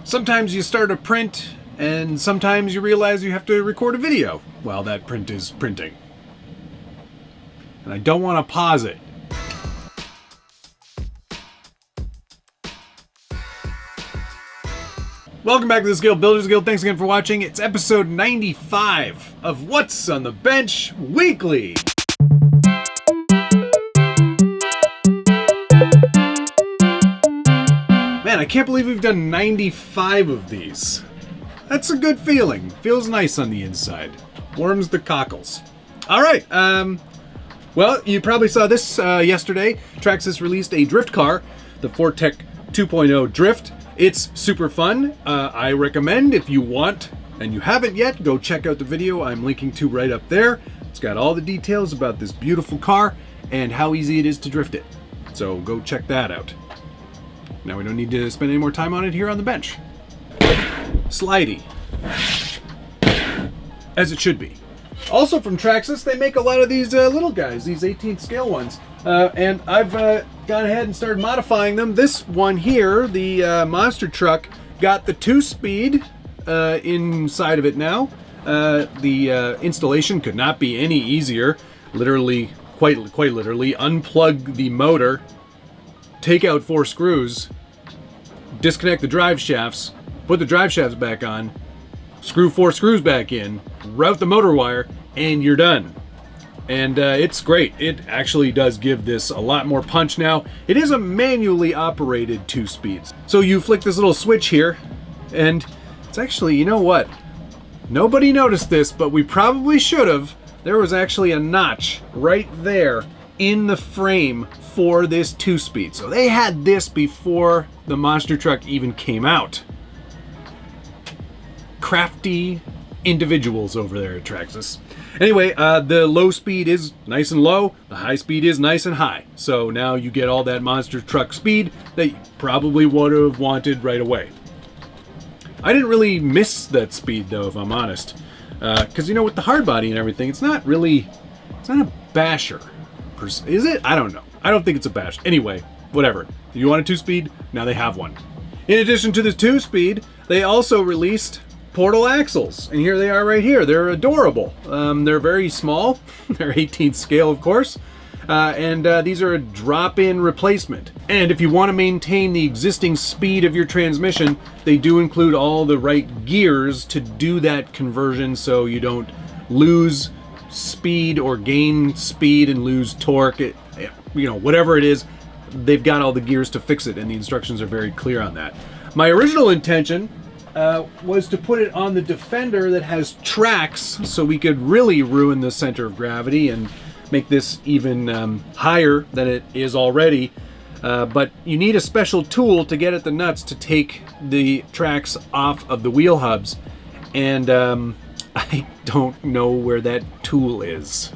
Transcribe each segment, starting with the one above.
Sometimes you start a print, and sometimes you realize you have to record a video while that print is printing. And I don't want to pause it. Welcome back to the Scale Builders Guild. Thanks again for watching. It's episode 95 of What's on the Bench Weekly. Man, I can't believe we've done 95 of these. That's a good feeling. Feels nice on the inside. Warms the cockles. All right. Well, you probably saw this yesterday. Traxxas released a drift car, the Fortec 2.0 Drift. It's super fun. I recommend, if you want and you haven't yet, go check out the video I'm linking to right up there. It's got all the details about this beautiful car and how easy it is to drift it. So go check that out. Now we don't need to spend any more time on it here on the bench. Slidey. As it should be. Also from Traxxas, they make a lot of these little guys, these 18th scale ones. And I've gone ahead and started modifying them. This one here, the monster truck, got the 2-speed inside of it now. The installation could not be any easier. Literally, quite literally, unplug the motor, take out 4 screws, disconnect the drive shafts, put the drive shafts back on, screw 4 screws back in, route the motor wire, and you're done. And it's great. It actually does give this a lot more punch now. It is a manually operated 2-speeds. So you flick this little switch here, and it's actually, you know what? Nobody noticed this, but we probably should have. There was actually a notch right there in the frame for this 2-speed. So they had this before the monster truck even came out. Crafty individuals over there at Traxxas. Anyway, the low speed is nice and low, the high speed is nice and high. So now you get all that monster truck speed that you probably would have wanted right away. I didn't really miss that speed though, if I'm honest. Because you know, with the hard body and everything, it's not a basher. Is it? I don't know. I don't think it's a bash. Anyway, whatever. If you want a 2-speed, now they have one. In addition to the 2-speed, they also released portal axles, and here they are right here. They're adorable. They're very small. They're 18th scale, of course, and these are a drop-in replacement. And if you want to maintain the existing speed of your transmission, they do include all the right gears to do that conversion, so you don't lose speed or gain speed and lose torque. You know, whatever it is, they've got all the gears to fix it, and the instructions are very clear on that. My original intention was to put it on the Defender that has tracks, so we could really ruin the center of gravity and make this even higher than it is already. But you need a special tool to get at the nuts to take the tracks off of the wheel hubs, and I don't know where that tool is.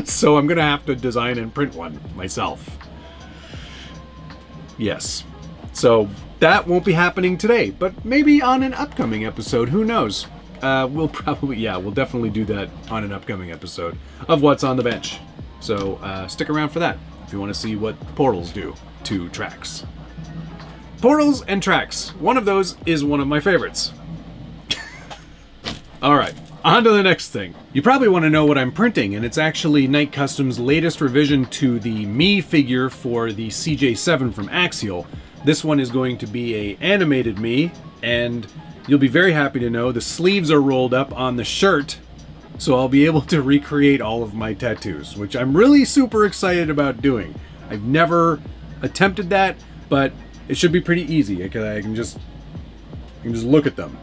So I'm gonna have to design and print one myself. Yes. So that won't be happening today, but maybe on an upcoming episode, who knows? We'll definitely do that on an upcoming episode of What's on the Bench. So stick around for that if you want to see what portals do to tracks. Portals and tracks. One of those is one of my favorites. All right, on to the next thing. You probably want to know what I'm printing, and it's actually Night Custom's latest revision to the Me figure for the CJ7 from Axial. This one is going to be a animated Me, and you'll be very happy to know the sleeves are rolled up on the shirt, so I'll be able to recreate all of my tattoos, which I'm really super excited about doing. I've never attempted that, but it should be pretty easy. I can just look at them.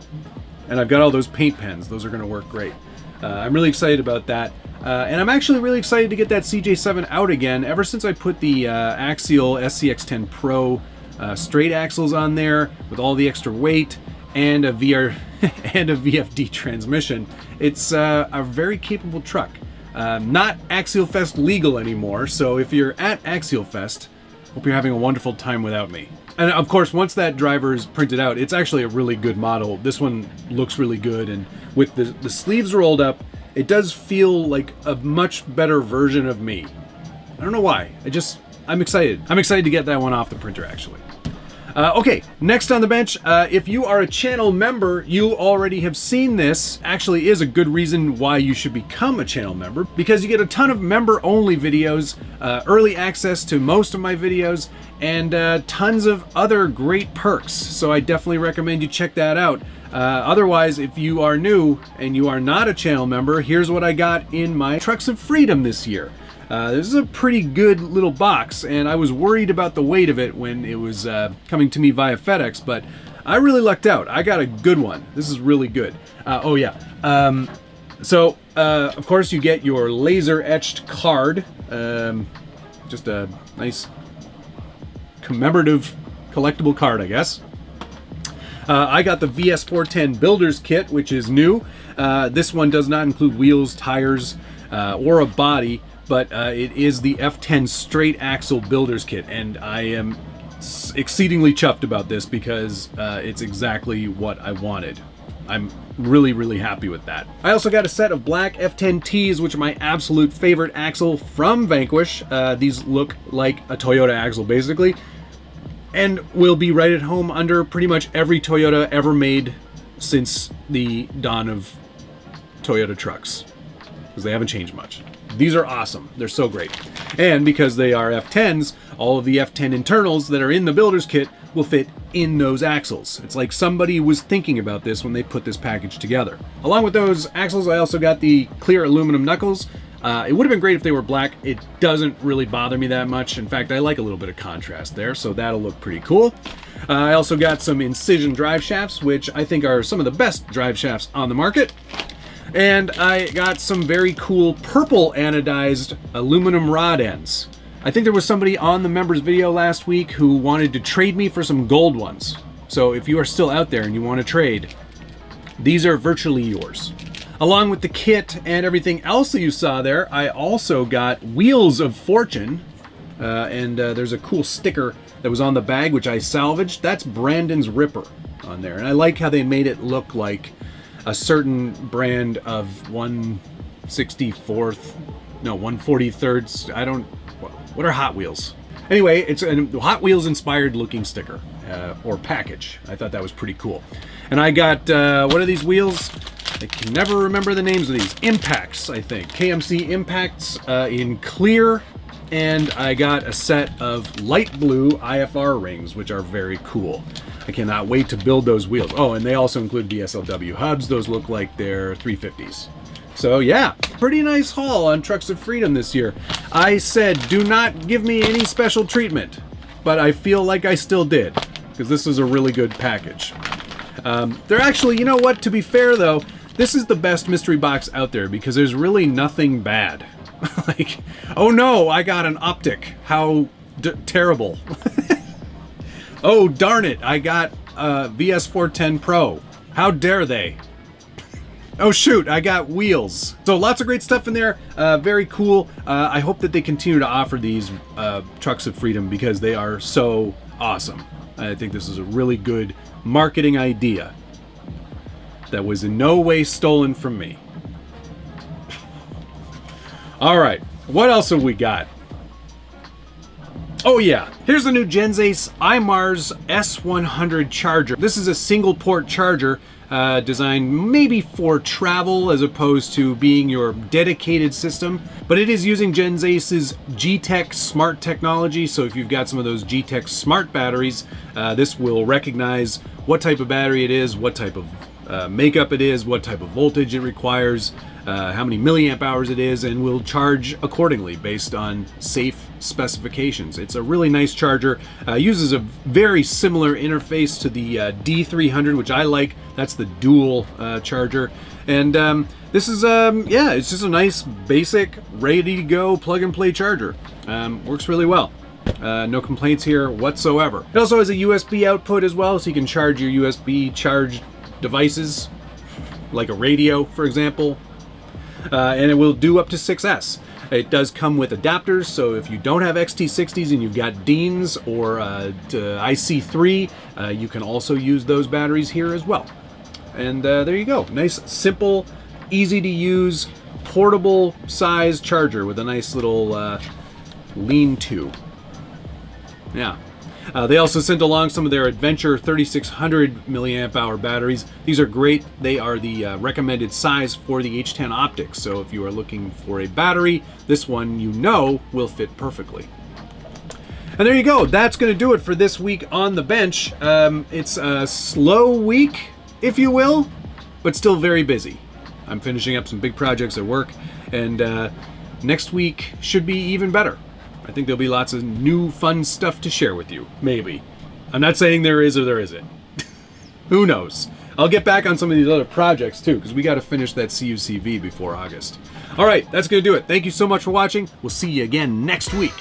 And I've got all those paint pens. Those are going to work great. I'm really excited about that. And I'm actually really excited to get that CJ7 out again. Ever since I put the Axial SCX10 Pro straight axles on there with all the extra weight and a VFD transmission, it's a very capable truck. Not Axial Fest legal anymore, so if you're at Axial Fest, hope you're having a wonderful time without me. And of course, once that driver is printed out, it's actually a really good model. This one looks really good, and with the sleeves rolled up, it does feel like a much better version of me. I don't know why. I'm excited. I'm excited to get that one off the printer, actually. Okay, next on the bench, if you are a channel member, you already have seen this. Actually is a good reason why you should become a channel member, because you get a ton of member-only videos, early access to most of my videos, and tons of other great perks. So I definitely recommend you check that out. Otherwise, if you are new and you are not a channel member, here's what I got in my Trucks of Freedom this year. This is a pretty good little box, and I was worried about the weight of it when it was coming to me via FedEx, but I really lucked out. I got a good one. This is really good. Oh yeah. Of course, you get your laser etched card. Just a nice commemorative collectible card, I guess. I got the VS410 Builder's Kit, which is new. This one does not include wheels, tires, or a body, but it is the F10 straight axle Builder's Kit, and I am exceedingly chuffed about this because it's exactly what I wanted. I'm really, really happy with that. I also got a set of black F10Ts, which are my absolute favorite axle from Vanquish. These look like a Toyota axle, basically, and will be right at home under pretty much every Toyota ever made since the dawn of Toyota trucks, because they haven't changed much. These are awesome. They're so great. And because they are F10s, all of the F10 internals that are in the builder's kit will fit in those axles. It's like somebody was thinking about this when they put this package together. Along with those axles, I also got the clear aluminum knuckles. It would have been great if they were black. It doesn't really bother me that much. In fact, I like a little bit of contrast there, so that'll look pretty cool. I also got some Incision drive shafts, which I think are some of the best drive shafts on the market. And I got some very cool purple anodized aluminum rod ends. I think there was somebody on the members video last week who wanted to trade me for some gold ones. So if you are still out there and you want to trade, these are virtually yours. Along with the kit and everything else that you saw there, I also got Wheels of Fortune. There's a cool sticker that was on the bag, which I salvaged. That's Brandon's Ripper on there. And I like how they made it look like a certain brand of 143rd, what are Hot Wheels? Anyway, it's a Hot Wheels inspired looking sticker, or package. I thought that was pretty cool. And I got, what are these wheels? I can never remember the names of these. Impacts, I think. KMC Impacts in clear. And I got a set of light blue IFR rings, which are very cool. I cannot wait to build those wheels. Oh, and they also include DSLW hubs. Those look like they're 350s. So yeah, pretty nice haul on Trucks of Freedom this year. I said, do not give me any special treatment, but I feel like I still did, because this is a really good package. They're actually, you know what, to be fair though, this is the best mystery box out there because there's really nothing bad. Like, oh no, I got an optic. How terrible. Oh, darn it, I got a VS410 Pro. How dare they? Oh shoot, I got wheels. So lots of great stuff in there, very cool. I hope that they continue to offer these Trucks of Freedom because they are so awesome. I think this is a really good marketing idea that was in no way stolen from me. All right, what else have we got? Oh yeah, here's the new Genz Imars S100 charger. This is a single port charger designed maybe for travel as opposed to being your dedicated system, but it is using Genz's G-Tech smart technology. So if you've got some of those G-Tech smart batteries, this will recognize what type of battery it is, what type of makeup it is, what type of voltage it requires, how many milliamp hours it is, and will charge accordingly based on safe specifications. It's a really nice charger. Uses a very similar interface to the D300, which I like. That's the dual charger. And this is, yeah, it's just a nice, basic, ready-to-go plug-and-play charger. Works really well. No complaints here whatsoever. It also has a USB output as well, so you can charge your USB charged devices, like a radio, for example. And it will do up to 6S. It does come with adapters, so if you don't have XT60s and you've got Deans or IC3, you can also use those batteries here as well. And there you go. Nice, simple, easy to use, portable size charger with a nice little lean-to. Yeah. They also sent along some of their Adventure 3600 milliamp hour batteries. These are great. They are the recommended size for the H10 optics. So if you are looking for a battery, this one you know will fit perfectly. And there you go. That's going to do it for this week on the bench. It's a slow week, if you will, but still very busy. I'm finishing up some big projects at work, and next week should be even better. I think there'll be lots of new fun stuff to share with you. Maybe. I'm not saying there is or there isn't. Who knows? I'll get back on some of these other projects too, because we got to finish that CUCV before August. All right, that's going to do it. Thank you so much for watching. We'll see you again next week.